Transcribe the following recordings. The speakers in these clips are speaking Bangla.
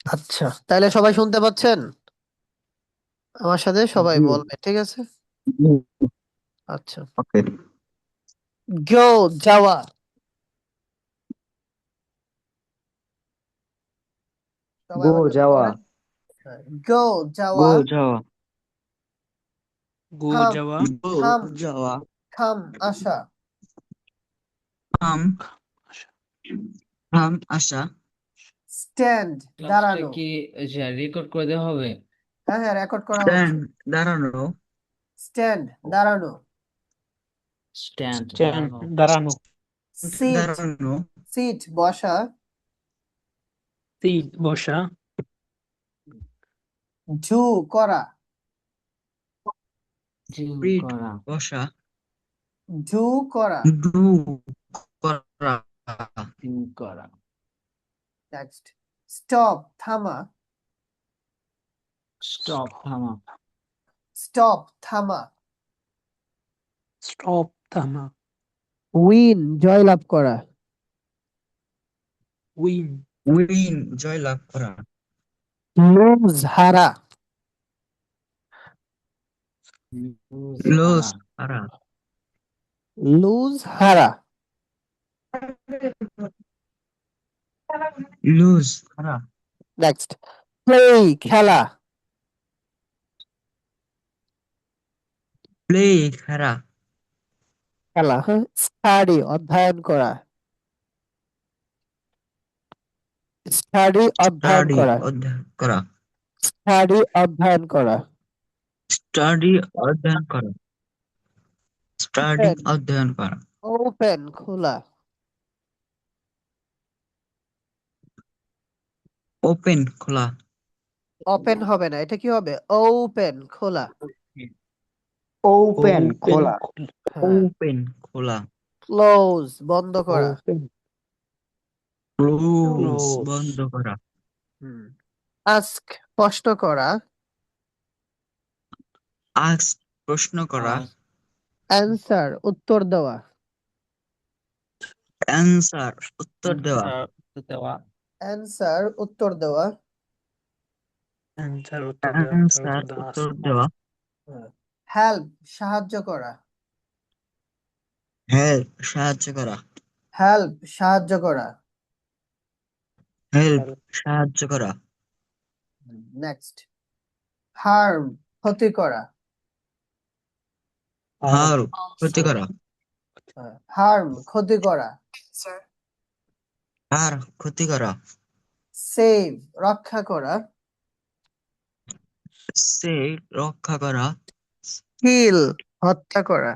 আচ্ছা, তাহলে সবাই শুনতে পাচ্ছেন? আমার সাথে সবাই জি। বলবে, ঠিক আছে? জি। আচ্ছা। ওকে। গো, যাওয়া। সবাই গো আমার সাথে যাওয়া। পড়েন। গো, গো যাওয়া। যাওয়া। গো থাম, যাওয়া। গো থাম, যাওয়া। থাম, আসা। থাম। থাম আসা। স্ট্যান্ড, ক্লাসটা দাঁড়ানো। কি রেকর্ড করে দেওয়া হবে? হ্যাঁ হ্যাঁ, রেকর্ড করা হচ্ছে। স্ট্যান্ড দাঁড়ানো। স্ট্যান্ড, দাঁড়ানো। স্ট্যান্ড স্ট্যান্ড দাঁড়ানো। দাঁড়ানো। সিট, দাঁড়ানো। সিট, বসা। সিট বসা। ঝু, করা। জিম পিঠ করা। বসা। ঝু, করা। ডু করা। জিম করা। নেক্সট, স্টপ, থামা। স্টপ থামা। স্টপ, থামা। স্টপ থামা। উইন, জয়লাভ করা। উইন। উইন জয়লাভ করা। লুজ, হারা। লুজ লস হারা। হারা। লুজ, হারা। লুজ হারা। নেক্সট, প্লে, খেলা। প্লে হারা। খেলা, হ্যাঁ। স্টাডি, অধ্যয়ন করা। স্টাডি, অধ্যয়ন স্টাডি করা। অধ্যয়ন করা। স্টাডি, অধ্যয়ন করা। স্টাডি অধ্যয়ন করা। স্টাডি ওপেন, অধ্যয়ন করা। ওপেন, খোলা। ওপেন খোলা। ওপেন হবে না, এটা কি হবে? ওপেন, খোলা। ওপেন ওপেন খোলা। হ্যাঁ। ওপেন খোলা। ক্লোজ, বন্ধ করা। Open close close. বন্ধ করা। হুম। আস্ক, প্রশ্ন করা। আস্ক প্রশ্ন করা। আর অ্যান্সার, উত্তর দেওয়া। অ্যান্সার উত্তর দেওয়া। অ্যান্সার দেওয়া। অ্যান্সার, উত্তর দেওয়া। অ্যান্সার উত্তর দেওয়া। অ্যান্সার অ্যান্সার উত্তর দেওয়া উত্তর আছে। দেওয়া। হেল্প, সাহায্য করা। হেল্প সাহায্য করা। হেল্প, সাহায্য করা। Help help. সাহায্য করা। নেক্সট, হার্ম, ক্ষতি করা। হার্ম। হার্ম ক্ষতি করা। হার্ম, ক্ষতি করা। আর ক্ষতি করা। সেভ, রক্ষা করা। সে রক্ষা করা। কিল, হত্যা করা।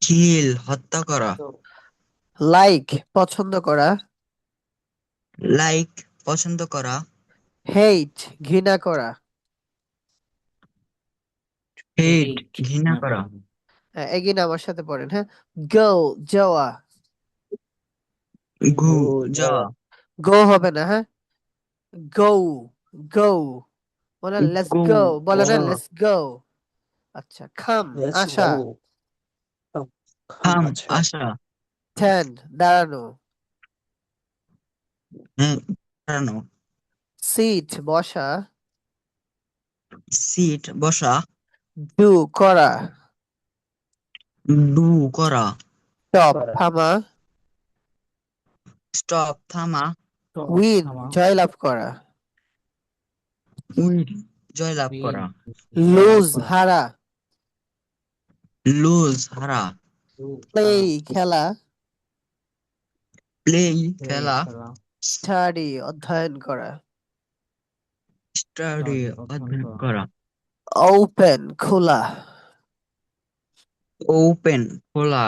কিল হত্যা করা। লাইক, পছন্দ করা। লাইক পছন্দ করা। হেইট, ঘৃণা করা। হেট হেট ঘৃণা না করা। করা। এগিন আমার সাথে পড়েন, হ্যাঁ। গো, যাওয়া। গু গো যাওয়া। যাওয়া। গো হবে না, হ্যাঁ। গো, গো। বলেন লেটস গু গো, বলে না যাওয়া। Let's go. আচ্ছা, খাম, লেটস আসা। গো। খাম থাম আচ্ছা। আসা। স্ট্যান্ড, দাঁড়ানো। হ্যাঁ দাঁড়ানো। সিট, বসা। সিট বসা। ডু, করা। ডু করা। স্টপ, করা। থামা। স্টপ থামা। স্টপ উইন, থামা। জয়লাভ করা। উইন জয়লাভ উইন করা। জয়লাভ লুজ, করা। হারা। লুজ হারা। লুজ প্লে, হারা। খেলা। প্লে এই খেলা। খেলা। স্টাডি, অধ্যয়ন করা। স্টাডি স্টাডি অধ্যয়ন অধ্যয়ন করা। করা। ওপেন, খোলা। ওপেন খোলা।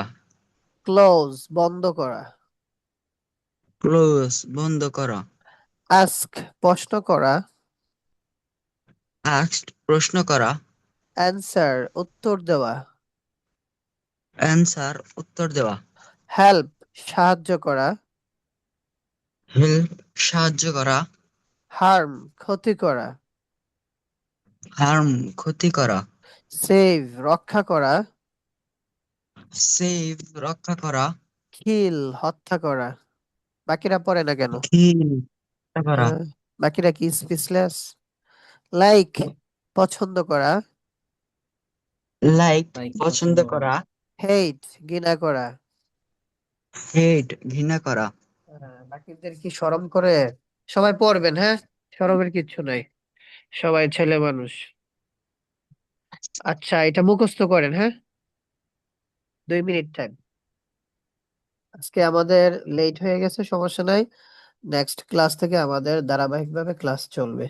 ক্লোজ, বন্ধ করা। ক্লোজ বন্ধ করা। আস্ক, প্রশ্ন করা। আস্ক প্রশ্ন করা। অ্যান্সার, উত্তর দেওয়া। অ্যান্সার উত্তর দেওয়া। হেল্প, সাহায্য করা। হেল্প সাহায্য করা। হার্ম, ক্ষতি করা। হার্ম ক্ষতি করা। সেভ, রক্ষা করা। সেভ রক্ষা করা। কিল, হত্যা করা। বাকিরা পড়ে না কেন? কিল হত্যা করা। বাকিরা কি স্পিচলেস? লাইক পছন্দ করা, লাইক লাইক পছন্দ করা, হেট ঘৃণা করা। হেট ঘৃণা করা। বাকিদের কি শরম করে? সবাই পড়বেন, হ্যাঁ, শরমের কিচ্ছু নাই, সবাই ছেলে মানুষ। আচ্ছা, এটা মুখস্থ করেন, হ্যাঁ, 2 মিনিট টাইম। আজকে আমাদের লেট হয়ে গেছে, সমস্যা নাই, নেক্সট ক্লাস থেকে আমাদের ধারাবাহিকভাবে ক্লাস চলবে।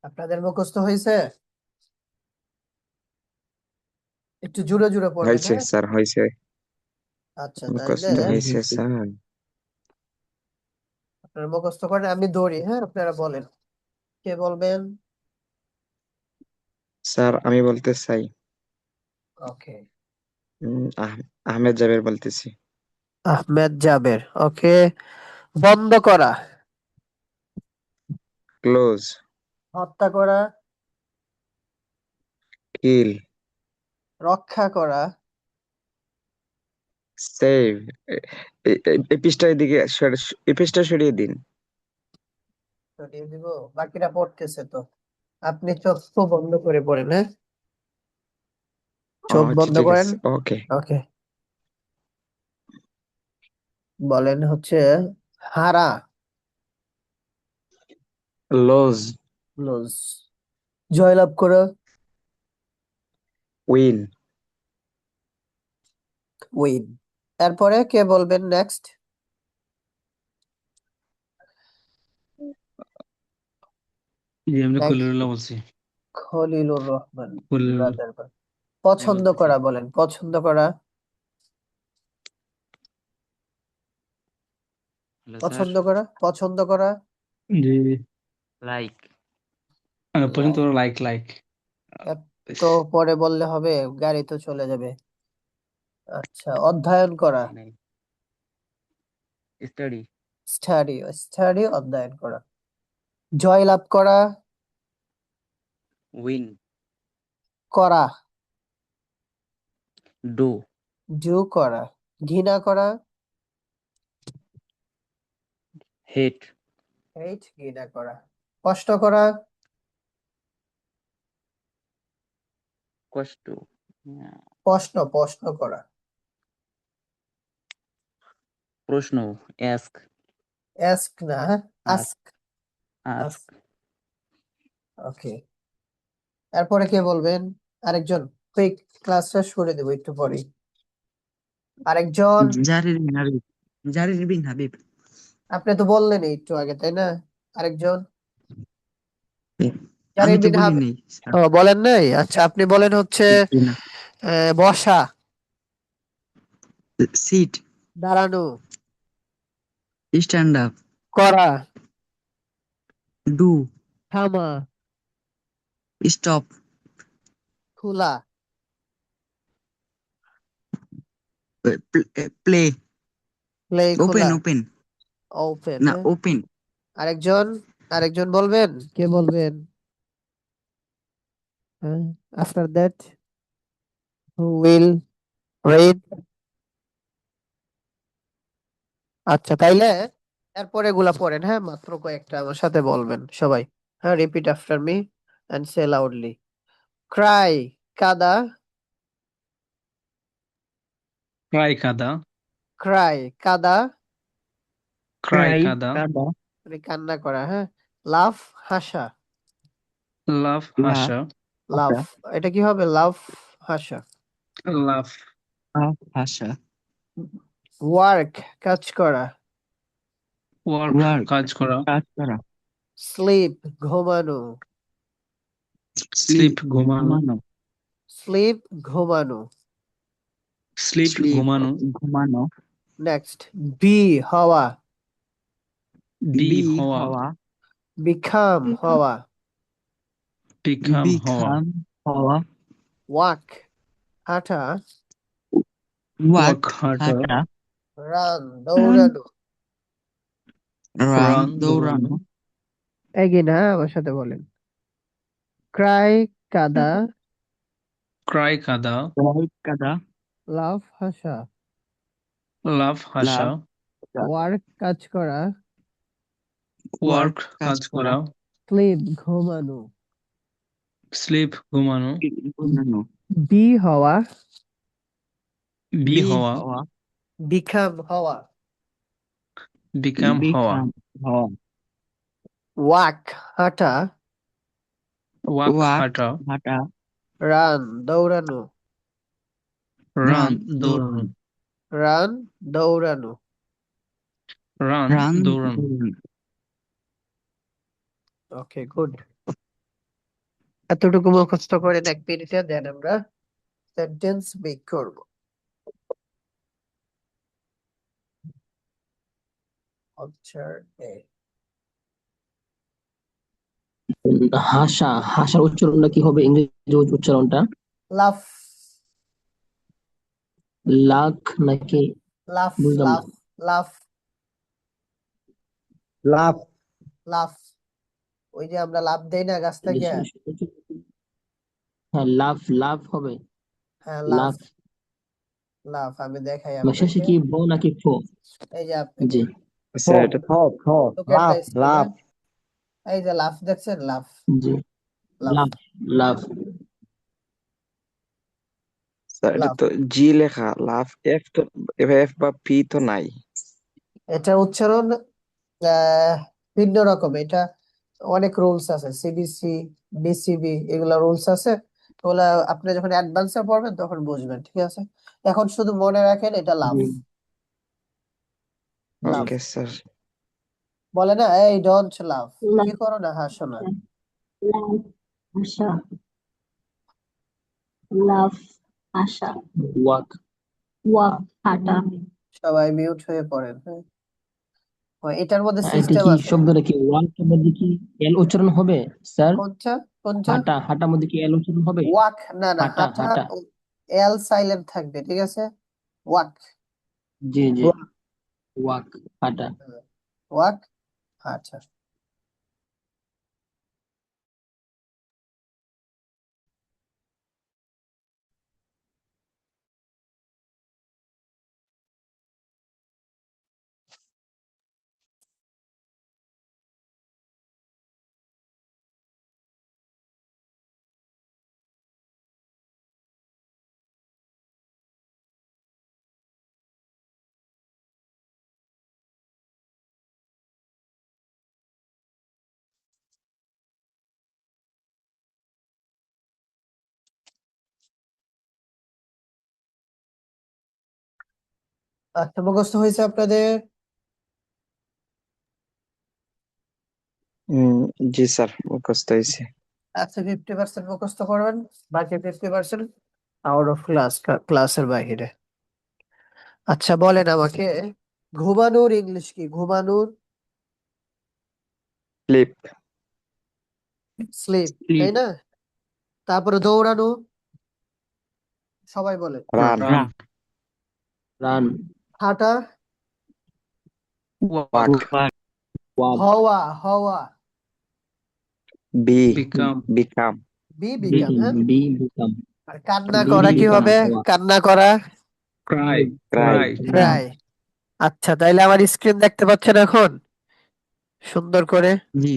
আপনাদের মুখস্থ হয়েছে? একটু জোরে জোরে পড়বেন, হয়েছে হ্যাঁ। স্যার, হয়েছে। আচ্ছা, তাইলে মুখস্থ হয়েছে স্যার। আপনারা মুখস্থ করেন, আমি দৌড়ি, হ্যাঁ, আপনারা বলেন, কে বলবেন? স্যার আমি বলতে চাই। ওকে, আহমেদ জাবের বলতেছি। আহমেদ জাবের, ওকে। বন্ধ করা, ক্লোজ। হত্যা করা, কিল। রক্ষা করা, সেভ। এই পৃষ্ঠার দিকে এই পৃষ্ঠা সরিয়ে দিন। সরিয়ে দিব, বাকিরা পড়তেছে তো। আপনি চোখ তো বন্ধ করে পড়েন, হ্যাঁ, চোখ আচ্ছা বন্ধ ঠিক করেন। আছে, ওকে। ওকে, বলেন হচ্ছে হারা, লজ। লুজ, জয়লাভ করা, উইন। উইন। এরপরে কে বলবেন নেক্সট? জি আমি নেক্সট খলিলুল্লাহ বলছি। খলিলুর রহমান খলিলুল্লাহ ব্রাদার। পছন্দ বলতেছি। করা বলেন, পছন্দ করা, হ্যালো স্যার। পছন্দ করা, পছন্দ করা। জি লাইক পর্যন্ত লাইক লাইক তো পরে বললে হবে, গাড়ি তো চলে যাবে। আচ্ছা, অধ্যয়ন করা, স্টাডি স্টাডি, স্টাডি অধ্যয়ন করা। জয়লাভ করা, উইন করা, ডু ডু করা। ঘৃণা করা, হেট হেট ঘৃণা করা। কষ্ট করা, কষ্ট প্রশ্ন করা। প্রশ্ন অ্যাস্ক অ্যাস্ক না, আস্ক, আস্ক ওকে। এরপরে কে বলবেন? আরেকজন? কুইক ক্লাস শেষ করে দেবো একটু পরে। আরেকজন, জারির বিন হাবিব। জারির বিন হাবিব। আপনি তো বললেন একটু আগে, তাই না? আরেকজন, আমি জারির তো বিন বলি হাবিব। নেই স্যার। ও, বলেন নাই? আচ্ছা, আপনি বলেন হচ্ছে জি না। বসা, সিট। দাঁড়ানো, স্ট্যান্ড আপ। করা, ডু। থামা, স্টপ। খোলা, প্লে। প্লে, ওপেন খোলা, ওপেন। ওপেন। না, হ্যাঁ, ওপেন। আরেকজন, আরেকজন বলবেন, কে বলবেন? হ্যাঁ, after that who will read. আচ্ছা, তাইলে এরপরে এগুলা পড়েন। হ্যাঁ, মাত্র কয়েকটা আমার সাথে বলবেন সবাই। হ্যাঁ, repeat after me and say loudly. Cry, কাদা, ক্রাই কাদা। ক্রাই, কাদা, ক্রাই কাদা। কাদা। মানে কান্না করা। হ্যাঁ, লাফ, হাসা, লাভ লাফ। হাসা। লাফ, এটা কি হবে? লাফ, হাসা। লাভ। হাসা। ওয়ার্ক, কাজ করা। Work work. কাজ করা। কাজ করা। স্লিপ, ঘুমানো। স্লিপ ঘুমানো। ঘুমানো। স্লিপ, ঘুমানো। স্লিপ স্লিপ ঘুমানো। ঘুমানো। নেক্সট, বি, হওয়া। বি বি হওয়া। হওয়া। বিকাম, হওয়া। বিকাম হওয়া। বিকাম হওয়া। ওয়াক, হাঁটা। ওয়াক ওয়াক হাঁটা। হাঁটা। রান, দৌড়ানো। রান রান দৌড়ানো। দৌড়ানো। এগিন, হ্যাঁ, আমার সাথে বলেন। ক্রাই, কাদা, ক্রাই কাদা। ওয়ার্ক কাদা। লাফ, হাসা। লাভ হাসা। লাভ। ওয়ার্ক, কাজ করা। ওয়ার্ক ওয়ার্ক কাজ কাজ করা। করা। স্লিপ, ঘুমানো। স্লিপ ঘুমানো। ঘুমানো। বি, হওয়া। বি বি হওয়া। হওয়া। বিকাম, হওয়া। বিকাম হওয়া। বিকাম হওয়া। ওয়াক, হাঁটা। ওয়াক ওয়াক হাঁটা। হাঁটা। রান, দৌড়ানো। রান রান দৌড়ানো। দৌড়ানো। রান, দৌড়ানো। রান রান দৌড়ানো। দৌড়ানো। ওকে, গুড। এতটুকু মুখস্থ করে এক মিনিটে দেন আমরা সেন্টেন্স মেক করব। অপশন এ, হাসা, হাসার উচ্চারণটা কি হবে? ইংরেজি উচ্চারণটা লাফ, লাখ নাকি? লাফ, বুঝলাম না। লাফ, লাফ, লাভ। লাফ। ওই যে আমরা লাফ দেই না গাছ থেকে। হ্যাঁ, লাভ লাভ হবে। হ্যাঁ, লাফ, লাভ লাফ। আমি দেখাই শেষে আপনাকে। কি ব নাকি ফ? এই যে আপনাকে জি। আচ্ছা, এটা look at the love screen, লাভ। এই যে লাফ দেখছেন, লাফ, জি। লাফ, লাভ লাভ। স্যার, এটা লাফ। তো জি লেখা, লাভ। এফ তো, এফ বা পি তো নাই। এটা উচ্চারণ আহ, ভিন্ন রকম। এটা অনেক রুলস আছে, সিবিসি, বিসিবি, এগুলা রুলস আছে। ওগুলা আপনি যখন অ্যাডভান্সে পড়বেন তখন বুঝবেন, ঠিক আছে? এখন শুধু মনে রাখেন এটা লাফ, জি। লাফ। Okay sir. বলে না, এই ডোন্ট লাফ, কি লাভ করো না, হাসো না। লাভ আশা। লাভ আশা। ওয়াক ওয়াক হাঁটা। সবাই মিউট হয়ে পড়েন। হ্যাঁ, ও, এটার মধ্যে এটা সিস্টেম কি আছে। শব্দটা কি ওয়াক মধ্যে কি এল উচ্চারণ হবে স্যার? কোনটা, কোনটা? হাঁটা হাঁটার মধ্যে কি এল উচ্চারণ হবে? ওয়াক, না না, হাঁটা হাঁটা। হাঁটা। এল সাইলেন্ট থাকবে, ঠিক আছে? ওয়াক, জি জি। ওয়াক হাঁটা। ওয়াক, আচ্ছা। আচ্ছা, মুখস্থ হয়েছে আপনাদের? জি স্যার, মুখস্থ হয়েছে। আচ্ছা, 50% মুখস্থ করবেন, বাকি 50% আউট অফ ক্লাসের বাইরে। আচ্ছা, বলেন আমাকে, ঘুমানোর ইংলিশ কি? ঘুমানোর স্লিপ। স্লিপ, তাই স্লিপ, না? তারপরে দৌড়ানো, সবাই বলেন। রান। রান, রান, হাঁটা, ওয়াক, ওয়াক, হওয়া, হওয়া, বিকাম, বিকাম। বিকাম, হ্যাঁ। বিকাম, আর কান্না বি করা কি বিকাম হবে? হওয়া, কান্না করা, ক্রাই, ক্রাই। Cry, Cry. আচ্ছা, তাইলে আমার স্ক্রিন দেখতে পাচ্ছেন এখন সুন্দর করে? জি,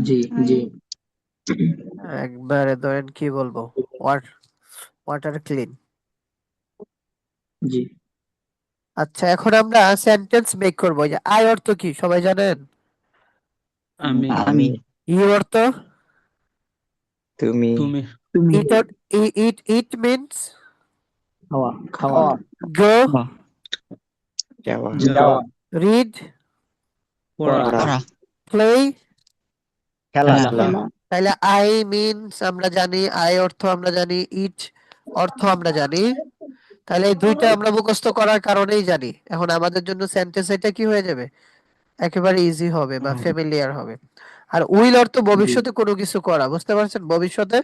জি জি, একবারে ধরেন কি বলবো, ওয়াটার ক্লিন। জি। আচ্ছা, এখন আমরা সেন্টেন্স মেক করবো। যে আই অর্থ কি সবাই জানেন? আমি, আমি, ইউ অর্থ? তুমি। তুমি, তুমি, ইট মিনস খাওয়া, খাওয়া, গো, বা, যাওয়া। যাওয়া, রিড, পড়া, পড়া। পড়া, প্লে। খেলা। খেলা, তাহলে আই মিনস আমরা জানি, আই অর্থ আমরা জানি, ইট অর্থ আমরা জানি। তাহলে এই দুইটা আমরা মুখস্থ করার কারণেই জানি। এখন আমাদের জন্য সেন্টেন্স এটা কি হয়ে যাবে, একেবারে ইজি হবে বা ফ্যামিলিয়ার হবে। আর উইল অর্থ ভবিষ্যতে কোনো কিছু করা, বুঝতে পারছেন? ভবিষ্যতে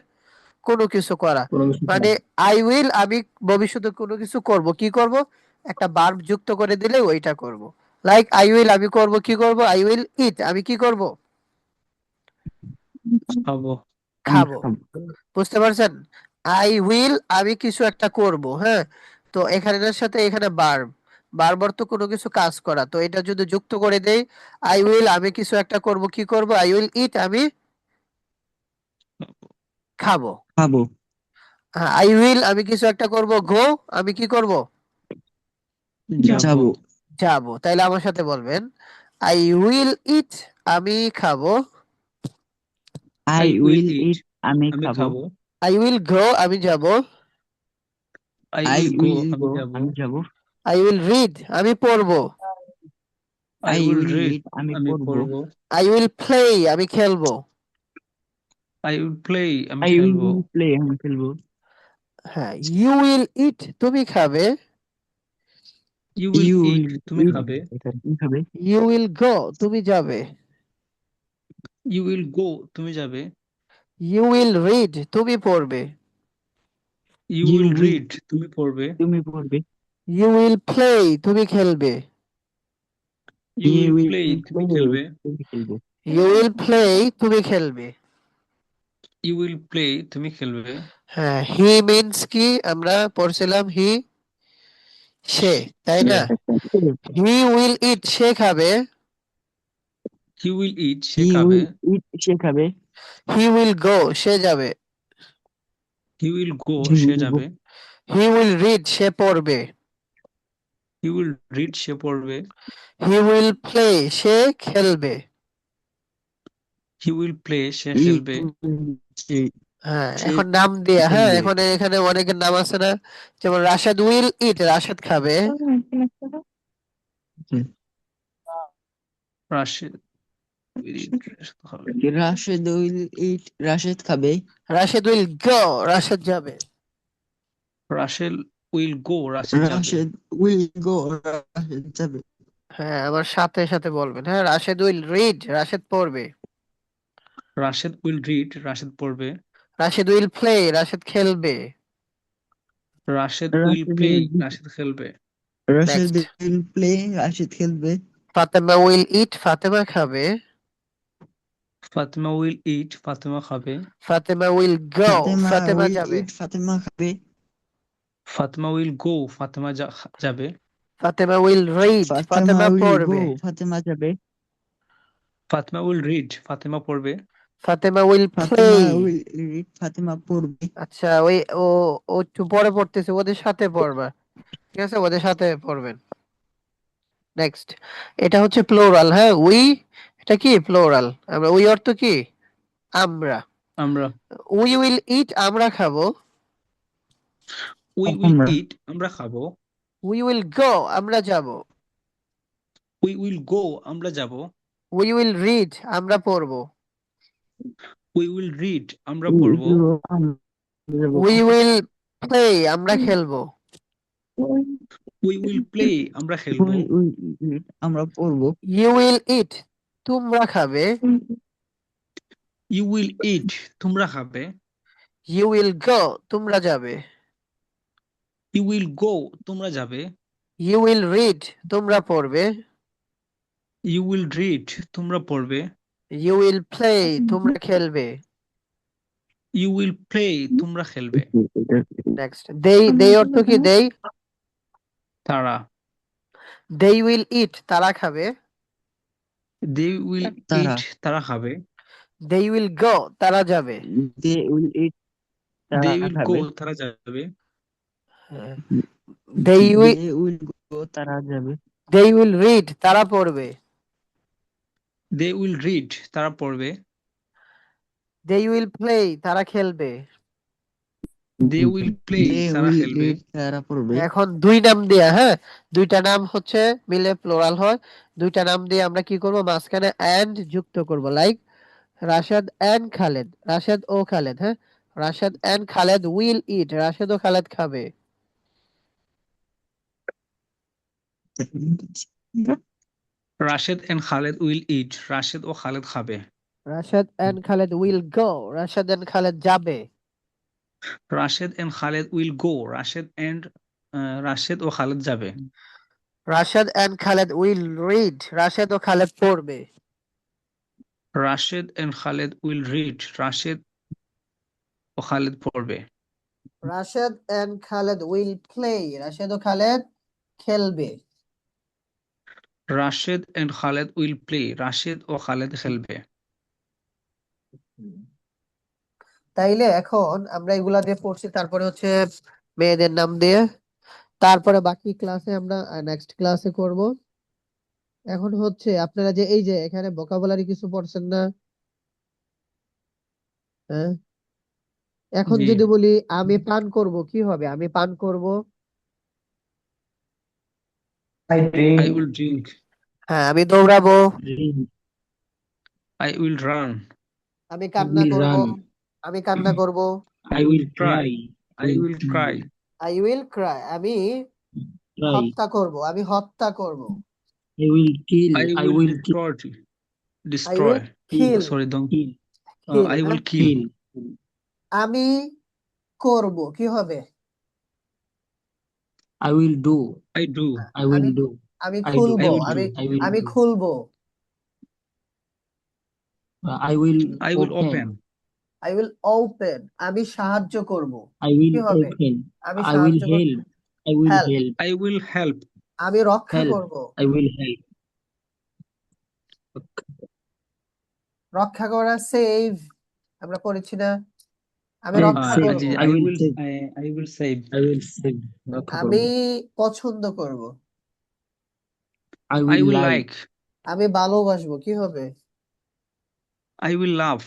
কোনো কিছু করা, কোনো কিছু মানে আই উইল, আমি ভবিষ্যতে কোনো কিছু করব, কি করব? একটা ভার্ব যুক্ত করে দিলে ওইটা করব। লাইক আই উইল, আমি করব, কি করব? আই উইল ইট, আমি কি করব? খাবো, আমি খাবো। খাবো, বুঝতে পারছেন? আই উইল, আমি কিছু একটা করব, হ্যাঁ। তো এখানের সাথে এখানে ভার্ব, ভার্ব অর্থ কোনো কিছু কাজ করা, তো এটা যদি যুক্ত করে দেই, আই উইল, আমি কিছু একটা করব, কি করব? আই উইল ইট, আমি খাবো। খাবো, হ্যাঁ, আই উইল, আমি কিছু একটা করব, গো, আমি কি করব? যাবো, যাবো, যাব। তাইলে আমার সাথে বলবেন, আই উইল ইট, আমি খাবো। আই আই উইল উইল ইট, ইট, আমি আমি খাবো, আই খাবো, উইল গো, আমি যাব। I I will go, will আমি গো, যাবো, আমি যাবো, আই উইল রিড, আমি পড়বো। I I will will read, read, আমি আমি পড়বো, পড়বো, আই উইল প্লে, আমি খেলবো। আই উইল প্লে, আমি আই খেলবো, উইল প্লে, আমি খেলবো, হ্যাঁ, ইউ উইল ইট, তুমি খাবে। You will you eat, will তুমি ইট, খাবে, তুমি খাবে, ইউ উইল গো, তুমি যাবে। ইউ উইল গো, তুমি যাবে, ইউ উইল রিড, তুমি পড়বে। You you will will, read, তুমি পড়বে, তুমি পড়বে, ইউ উইল প্লে, তুমি খেলবে। You you will will play, তুমি প্লে, খেলবে, তুমি খেলবে, ইউ উইল প্লে, তুমি খেলবে। ইউ উইল প্লে, তুমি খেলবে, হ্যাঁ, হি মিন্স কি আমরা পড়ছিলাম? হি, সে, তাই সে, না? হি উইল ইট, সে খাবে। হি উইল ইট, সে হি খাবে, উইল ইট, সে খাবে, হি উইল গো, সে যাবে। He will go, he say will go, যাবে, হি উইল রিড, সে পড়বে। হি উইল রিড, সে পড়বে, হি উইল প্লে, সে খেলবে। হি উইল প্লে, সে ইট খেলবে, উইল, সে, হ্যাঁ, সে এখন নাম দিয়া, হ্যাঁ, খেলবে, এখন এখানে অনেকের নাম আছে না? যেমন রাশেদ উইল ইট, রাশেদ খাবে। রাশেদ উইল ইট, রাশেদ খাবে, রাশেদ উইল ইট, রাশেদ খাবে, রাশেদ উইল গো, রাশেদ যাবে। রাসেল উইল গো, রাশেদ যাবে, রাশেদ উইল গো, রাশেদ যাবে, হ্যাঁ, আমার সাথে সাথে বলবেন। হ্যাঁ, রাশেদ উইল রিড, রাশেদ পড়বে। রাশেদ উইল রিড, রাশেদ পড়বে, রাশেদ উইল প্লে, রাশেদ খেলবে। Rashed will Rashed play, will, Rashed খেলবে, Rashed next, will play, Rashed খেলবে, ফাতেমা উইল ইট, ফাতেমা খাবে। ফাতেমা উইল ইট, ফাতেমা খাবে, Fatema will go, Fatema Fatema will যাবে। ইট, ফাতেমা খাবে, ফাতেমা উইল গো, ফাতেমা যাবে, Fatema will read, Fatema Fatema will go, পড়বে। ফাতেমা যাবে, ফাতেমা উইল রিড, ফাতেমা পড়বে, Fatema will play. Fatema will read, Fatema পড়বে, আচ্ছা, ওই ও ও একটু পরে পড়তেছে, ওদের সাথে পড়বা, ঠিক আছে? ওদের সাথে পড়বেন। নেক্সট, এটা হচ্ছে প্লোরাল, হ্যাঁ, উই, এটা কি প্লোরাল? আমরা উই অর্থ কি? আমরা। আমরা, উই উইল ইট, আমরা খাবো। উই উইল আমরা, ইট, আমরা খাবো, উই উইল গো, আমরা যাব। উই উইল গো, আমরা যাব। উই উইল রিড, আমরা পড়ব। উই উইল রিড, আমরা পড়ব। উই উইল প্লে, আমরা খেলবো। উই উইল প্লে, আমরা খেলবো। আমরা পড়বো। ইউ উইল ইট, তোমরা খাবে। ইউ উইল ইট, তোমরা খাবে। ইউ উইল গো, তোমরা যাবে। ইউ উইল গো, তোমরা যাবে। ইউ উইল রিড, তোমরা পড়বে। ইউ উইল রিড, তোমরা পড়বে। ইউ উইল প্লে, তোমরা খেলবে। ইউ উইল প্লে, তোমরা খেলবে। নেক্সট, দেই অর্থ কি? দেই তারা। দে উইল ইট, তারা খাবে। দে উইল তারা। ইট, তারা খাবে। দে উইল গো, তারা যাবে। দে উইল ইট, দে তারা উইল গো, খাবে। তারা যাবে। দে দে উইল গো, তারা যাবে। উইল রিড, তারা পড়বে। দে উইল রিড, তারা পড়বে। দে উইল প্লে, তারা খেলবে। দে উইল প্লে, দে তারা উইল খেলবে। ইট, তারা পড়বে। এখন দুই নাম দিয়া, হ্যাঁ, দুইটা নাম হচ্ছে মিলে প্লোরাল হয়। দুইটা নাম দিয়ে আমরা কি করব? মাঝখানে এন্ড যুক্ত করব। লাইক রাশেদ এন্ড খালেদ, রাশেদ ও খালেদ, হ্যাঁ, Rashed and Khaled will eat, Rashed ও খালেদ খাবে। Rashed and Khaled will eat, Rashed ও খালেদ খাবে। Rashed and Khaled will go, Rashed and Khaled যাবে। Rashed and Khaled will go, Rashed ও খালেদ যাবে। Rashed and Khaled will read, Rashed ও খালেদ পড়বে। Rashed and Khaled will read, Rashed ও খালেদ পড়বে। Rashed and Khaled will play, Rashed ও খালেদ খেলবে। Rashed and Khaled will play, Rashed ও খালেদ খেলবে। তাইলে এখন আমরা এগুলা দিয়ে পড়ছি, তারপরে হচ্ছে মেয়েদের নাম দিয়ে, তারপরে বাকি ক্লাসে আমরা নেক্সট ক্লাসে করব। এখন হচ্ছে আপনারা যে এই যে এখানে ভোকাবুলারি কিছু পড়ছেন না, হ্যাঁ, এখন জি। যদি বলি আমি পান করব, কি হবে? আমি পান করব। I will drink. হ্যাঁ, আমি দৌড়াবো। I will run. আমি I কান্না will করব। run. আমি কান্না করব। I will Cry. cry. I will Cry. I will Cry, আমি Cry. হত্যা করব। আমি হত্যা করব। I will kill. I I will will kill. I will destroy. Kill, sorry, Kill. I হ্যাঁ। Will kill. Kill. আমি করব, কি হবে? I will do. I do. I আমি will do. আমি I do. খুলবো, I will আমি do. I will আমি do. খুলবো। I will I will open. Open. I will open, আমি সাহায্য করব, I কি will হবে? open. আমি I will সাহায্য করব। help. I will help, help. I will help. আমি রক্ষা Help. করব। I will help. রক্ষা করা, সেভ, আমরা পড়েছি না? আমি Save. রক্ষা Save. করব। জি, I will save. I will save. I will save. রক্ষা আমি করব। পছন্দ করব। I I will will like. Like. আমি ভালোবাসবো, কি হবে? I will love.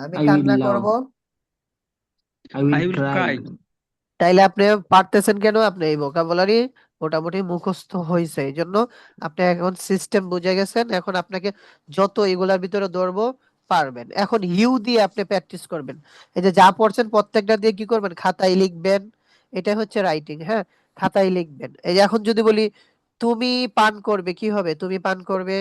আমি I will কান্না করব। love. I I will will cry. Cry. তাইলে আপনি পারতেছেন কেন? আপনি এই ভোকাবুলারি মোটামুটি মুখস্থ হয়েছে, এই জন্য আপনি এখন সিস্টেম বুঝে গেছেন। এখন আপনাকে যত এগুলার ভিতরে ধরবো পারবেন। এখন ইউ দিয়ে আপনি প্র্যাকটিস করবেন। এই যে যা পড়ছেন প্রত্যেকটা দিয়ে কি করবেন? খাতায় লিখবেন। এটা হচ্ছে রাইটিং, হ্যাঁ, খাতায় লিখবেন। এই যে এখন যদি বলি তুমি পান করবে, কি হবে? তুমি পান করবে।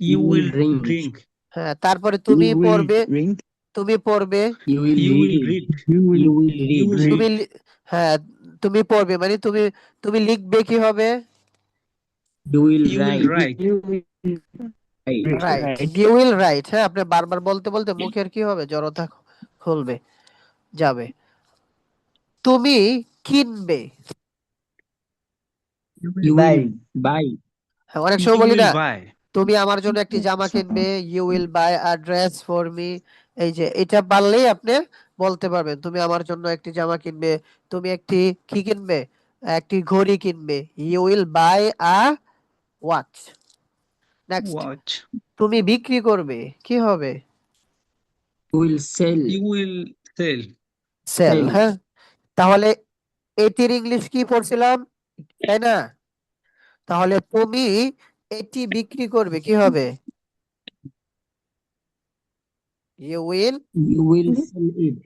You You will will drink. Drink. হ্যাঁ, তারপরে You তুমি will পড়বে। drink. তুমি পড়বে। You will you will read. Read. You will You will you read. Will read. Read. তুমি হ্যাঁ, তুমি পড়বে মানে তুমি তুমি লিখবে, কি হবে? You will you will write. Write. You will Right. Write, write. You will write. হ্যাঁ, আপনি বারবার বলতে বলতে মুখের কি হবে? জড়তা খুলবে, যাবে। তুমি কিনবে। You will You buy. will buy. হ্যাঁ, অনেক সময় ইউ বলি উইল না, বাই। তুমি আমার জন্য একটি জামা কিনবে। You will buy a dress for me. এই যে এটা পারলেই আপনি বলতে পারবেন তুমি আমার জন্য একটি জামা কিনবে। তুমি একটি কি কিনবে? একটি ঘড়ি কিনবে। You will buy a watch. Next, watch. তুমি বিক্রি করবে, কি হবে? You will sell. You will sell. Sell, Sell. হ্যাঁ। তাহলে এটির ইংলিশ কি পড়ছিলাম, তাই না? তাহলে তুমি এটি বিক্রি করবে, কি হবে? You will You will sell it.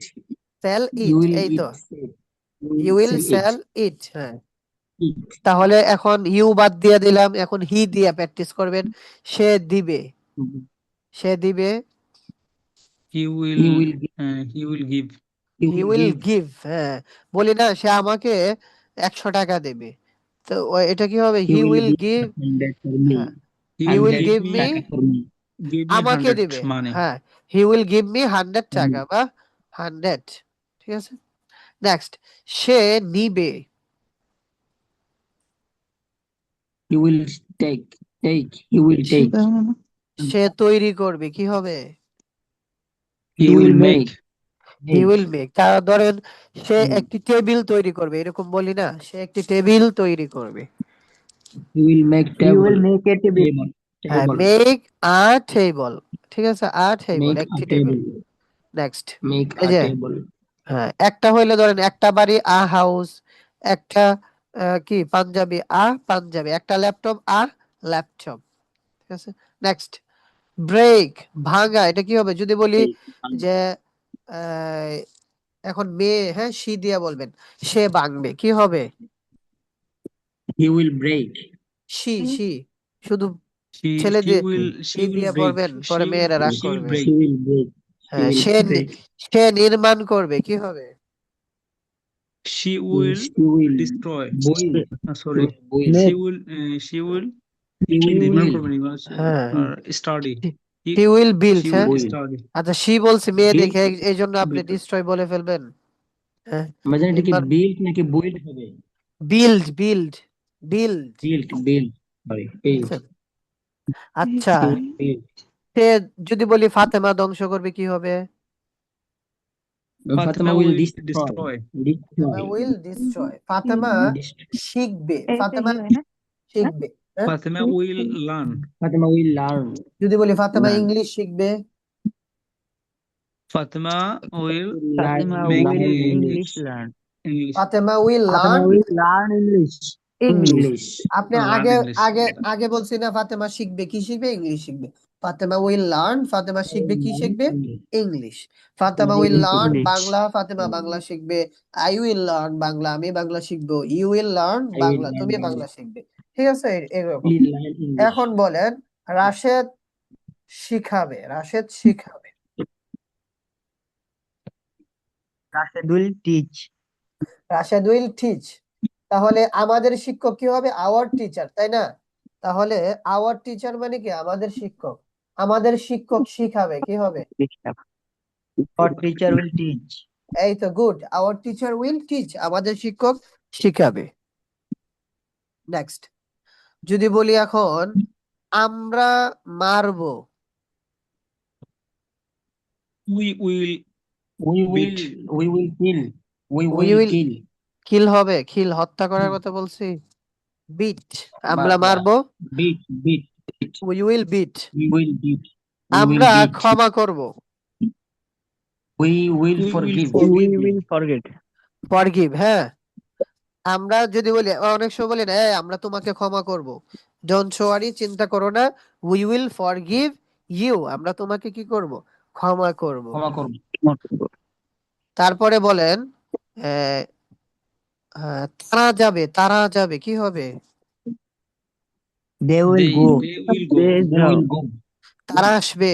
Sell You it, will এই তো, it sell. You you will will sell it. Sell it. হ্যাঁ, It. তাহলে এখন ইউ বাদ দিয়ে দিলাম, এখন হি দিয়ে প্র্যাকটিস করবেন। সে দিবে, সে দিবে। He He will will give. he will give. He he will will give. Give. হ্যাঁ, বলি না সে আমাকে 100 টাকা দেবে, তো এটা কি হবে? He he will will give give. 100 for হ্যাঁ, me. He he will will 100 give me, টাকা for me. আমাকে 100 দিবে। money. হ্যাঁ, he will give me 100 For টাকা me. বা 100। ঠিক আছে, নেক্সট, সে নিবে। He will take. Take. He will take. সে তৈরি করবে, কি হবে? He He will will make. make. He Make. Will make. তা ধরেন সে Make. একটি টেবিল তৈরি করবে, এরকম বলি না, সে একটি টেবিল তৈরি করবে। He will make He will table. make a table. Table. হ্যাঁ, Table. Make a table. ঠিক আছে, আ টেবল, Make a একটি টেবিল। table. নেক্সট, Make এই a যে, table. হ্যাঁ, একটা হইলে ধরেন একটা বাড়ি আ হাউস, একটা কি পাঞ্জাবি আ পাঞ্জাবি, একটা ল্যাপটপ আ ল্যাপটপ। ঠিক আছে, নেক্সট, ব্রেক ভাঙা, এটা কি হবে? যদি বলি Take. যে আহ, এখন মেয়ে, হ্যাঁ, সি দিয়া বলবেন, সে ভাঙবে, কি হবে? He will break. সি শুধু She ছেলে she দিয়ে will সি she will দিয়ে break. পড়বেন, পরে মেয়েরা রাগ She will করবে। break. She will break. She হ্যাঁ, will সে break. সে নির্মাণ করবে, কি হবে? She will She will destroy. boil. Sorry. Boil. She will He will নির্মাণ build. করবে না, মানে হচ্ছে হ্যাঁ, study. He will build. She হ্যাঁ, will Boil. study. আচ্ছা, সি বলছে মেয়ে Build. দেখে, এই জন্য আপনি Better. ডিস্ট্রয় বলে ফেলবেন। হ্যাঁ, মানে এটা কি নির্মাণ, build নাকি build হবে? Build build build. Build. Sorry. Build. আচ্ছা, Build. সে যদি বলি ফাতেমা ধ্বংস করবে, কি হবে? Fatima Fatima will will destroy. destroy. Fatema Destroy. Will destroy. Fatema Destroy. শিখবে, ফাতেমা শিখবে। হ্যাঁ, Fatima will learn. Fatima will learn. যদি বলি ফাতেমা Learn. ইংলিশ শিখবে। Fatima will Fatima make will English. English learn. English. Fatema will Fatima learn will learn English. English. English. আপনি Learn আগে English. আগে আগে বলছি না, ফাতেমা শিখবে, কি শিখবে? ইংলিশ শিখবে। ফাতেমা উইল লার্ন, ফাতেমা শিখবে, কি Learn শিখবে? English. English. Fatema will English. Learn English. Bangla, Fatema Bangla শিখবে। আই উইল লার্ন বাংলা, আমি বাংলা শিখবো। You will learn I will Bangla, learn তুমি বাংলা English. শিখবে। ঠিক আছে, এরকম। Please learn English. এখন বলেন, রাশেদ শিখাবে, রাশেদ শিখাবে। Rashid will teach. Rashed will teach. তাহলে আমাদের শিক্ষক কি হবে? আওয়ার টিচার, তাই না? তাহলে আওয়ার টিচার মানে কি? আমাদের শিক্ষক। আমাদের শিক্ষক শিখাবে, কি হবে? Our teacher will teach. এই তো, good, our teacher will teach, আমাদের শিক্ষক শিখাবে। নেক্সট, যদি বলি এখন আমরা মারবো, We will We will. beat. We will kill. We we will will kill. কিল হবে, কিল হত্যা করার কথা বলছি। বিট, আমরা Yeah. মারবো। Beat. Beat. Beat. We will beat. We will beat. We will আমরা beat. ক্ষমা করব, We will We will forgive. We forgive. will forget. Forgive. হ্যাঁ, আমরা যদি বলি, অনেক সময় বলি না, "এই, আমরা তোমাকে ক্ষমা করব, ডোন্ট ওয়ারি, চিন্তা করো না, উই উইল ফরগিভ ইউ, আমরা তোমাকে কি করব? ক্ষমা করব। ক্ষমা করব। তারপরে বলেন আহ, তারা যাবে, তারা যাবে, কি হবে? They will go. They will go. They They will go. তারা আসবে,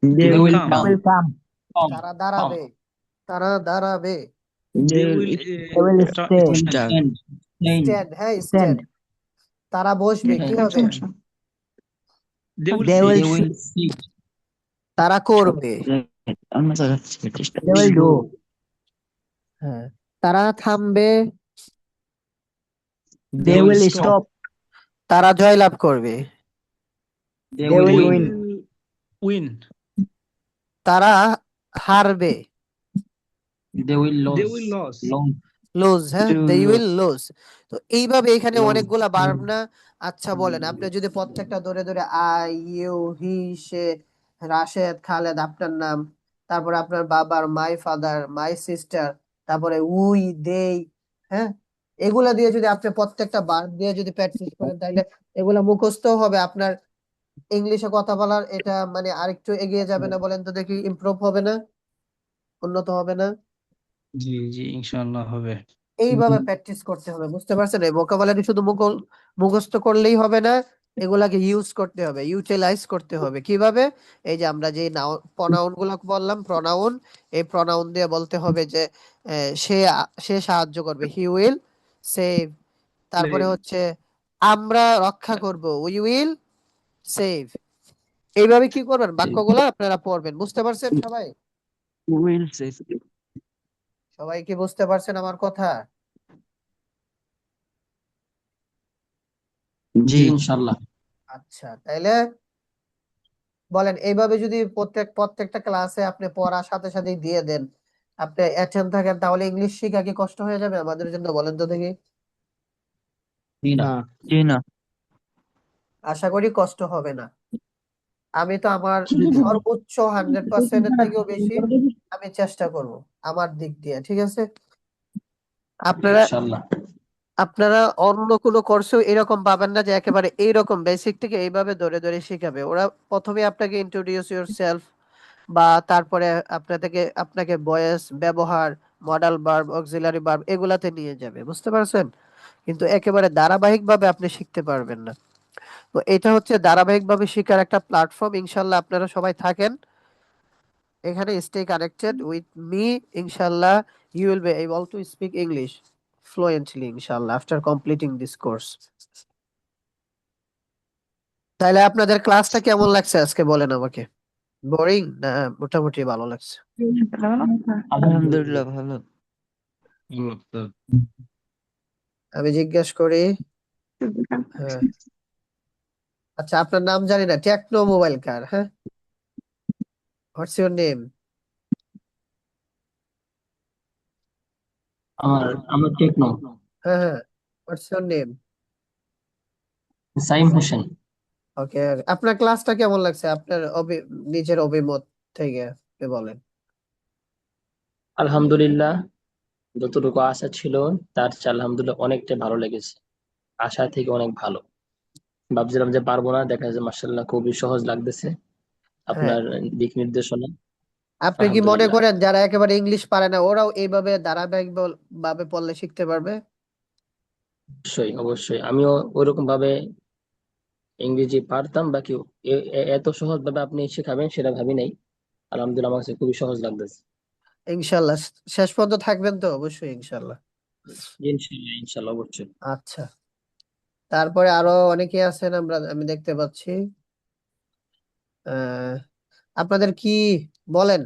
They They will will come. come. Come. তারা দাঁড়াবে, তারা দাঁড়াবে। They They will will stay. Stand. Stand. Stand, হ্যাঁ, Stand. স্ট্যান্ড। তারা বসবে, কি Stand. হবে? They will They sit. will They will sit. তারা করবে। They will do. হ্যাঁ, তারা থামবে, They will stop. তারা জয়লাভ করবে। They They will will They win. win. will win. তারা হারবে, They will They lose. will lose. Lose. হ্যাঁ, To they will lose. Lose. তো এইভাবে এখানে Lose. অনেকগুলা ভার্ব না? আচ্ছা বলেন, আপনি যদি প্রত্যেকটা ধরে ধরে আই, ইউ, হি, সে, রাশেদ, খালেদ আপনার নাম, তারপর আপনার বাবার, মাই ফাদার, মাই সিস্টার, তারপরে উই, দেই, হ্যাঁ, এগুলা দিয়ে যদি আপনি প্রত্যেকটা বার দিয়ে যদি প্র্যাকটিস করেন তাহলে এগুলা মুখস্থ হবে আপনার। ইংলিশে কথা বলার এটা মানে আরেকটু এগিয়ে যাবে না বলেন তো দেখি? ইমপ্রুভ হবে না? উন্নত হবে না? জি জি, ইনশাআল্লাহ হবে। এইভাবে প্র্যাকটিস করতে হবে, বুঝতে পারছেন? এই ভোকাবুলারি শুধু মুখস্থ করলেই হবে না, এগুলাকে ইউজ করতে হবে, ইউটিলাইজ করতে হবে। কিভাবে? এই যে আমরা যে প্রনাউন গুলা বললাম, প্রনাউন, এই প্রনাউন দিয়ে বলতে হবে যে সে সাহায্য করবে, হি উইল সেভ। তারপরে হচ্ছে আমরা রক্ষা করব, উই উইল সেভ। এইভাবে কি করবেন, বাক্যগুলো আপনারা পড়বেন। বুঝতে পারছেন সবাই? Will save. সবাই কি বুঝতে পারছেন আমার কথা? জি জি। ইনশাল্লাহ। আচ্ছা, তাইলে বলেন, এইভাবে যদি প্রত্যেকটা ক্লাসে আপনি পড়ার সাথে সাথেই দিয়ে দেন, আপনি অ্যাটেন্ড থাকেন, তাহলে ইংলিশ শেখা কি কষ্ট হয়ে যাবে আমাদের জন্য? বলেন তো দেখি। জি না। জি না। আশা করি কষ্ট হবে না। আমি তো আমার সর্বোচ্চ 100%-এর থেকেও বেশি আমি চেষ্টা করব আমার দিক দিয়ে, ঠিক আছে? আপনারা ইনশাল্লাহ। আপনারা অন্য কোনো কোর্সেও এরকম পাবেন না যে একেবারে এইরকম বেসিক থেকে এইভাবে ধরে ধরে শেখাবে। ওরা প্রথমে আপনাকে ইন্ট্রোডিউস ইউরসেলফ, বা তারপরে আপনাকে ভয়েস, ব্যবহার, মডাল ভার্ব, অক্সিলারি ভার্ব এগুলাতে নিয়ে যাবে, বুঝতে পারছেন? কিন্তু একেবারে ধারাবাহিকভাবে আপনি শিখতে পারবেন না। তো এটা হচ্ছে ধারাবাহিকভাবে শেখার একটা প্ল্যাটফর্ম। ইনশাল্লাহ আপনারা সবাই থাকেন এখানে, স্টে কানেক্টেড উইথ মি। ইনশাল্লাহ you will be able to speak English fluently, inshallah, after completing this course. তাহলে আপনাদের ক্লাসটা কেমন লাগছে আজকে বলেন আমাকে? বোরিং না মোটামুটি ভালো লাগছে? আলহামদুলিল্লাহ ভালো। আমি জিজ্ঞেস করি, হ্যাঁ, আচ্ছা, আপনার নাম জানি না, টেকনো মোবাইল কার? হ্যাঁ, হোয়াটস ইউর নেম? আমার টেকনো। হ্যাঁ হ্যাঁ, what's your name? Saim Hossain. Okay, আপনার ক্লাসটা কেমন লাগছে আপনার নিজের অভিমত থেকে আপনি বলেন। আলহামদুলিল্লাহ, যতটুকু আশা ছিল তার চেয়ে আলহামদুলিল্লাহ অনেকটা ভালো লেগেছে। আশা থেকে অনেক ভালো। ভাবছিলাম যে পারবো না, দেখা যাচ্ছে মার্শাল্লাহ খুবই সহজ লাগতেছে হ্যাঁ, আপনার দিক নির্দেশনা। আপনি কি মনে আলহামদুলিল্লাহ। করেন যারা একেবারে ইংলিশ পারে না ওরাও এইভাবে ধারাবাহিক ভাবে পড়লে শিখতে পারবে? অবশ্যই অবশ্যই, আমিও ওইরকম ভাবে ইংরেজি পারতাম, বাকি এত সহজ ভাবে আপনি শেখাবেন সেটা ভাবি নাই। আলহামদুলিল্লাহ, আমার কাছে খুবই সহজ লাগতেছে। ইনশাল্লাহ শেষ পর্যন্ত থাকবেন তো? অবশ্যই ইনশাল্লাহ। ইনশাল্লাহ ইনশাল্লাহ অবশ্যই। আচ্ছা, তারপরে আরো অনেকে আছেন আমি দেখতে পাচ্ছি। আহ আপনাদের কি বলেন?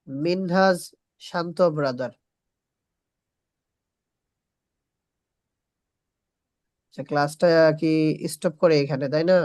মিনহাজ শান্ত ব্রাদার, ক্লাসটা কি স্টপ করে এখানে, তাই না?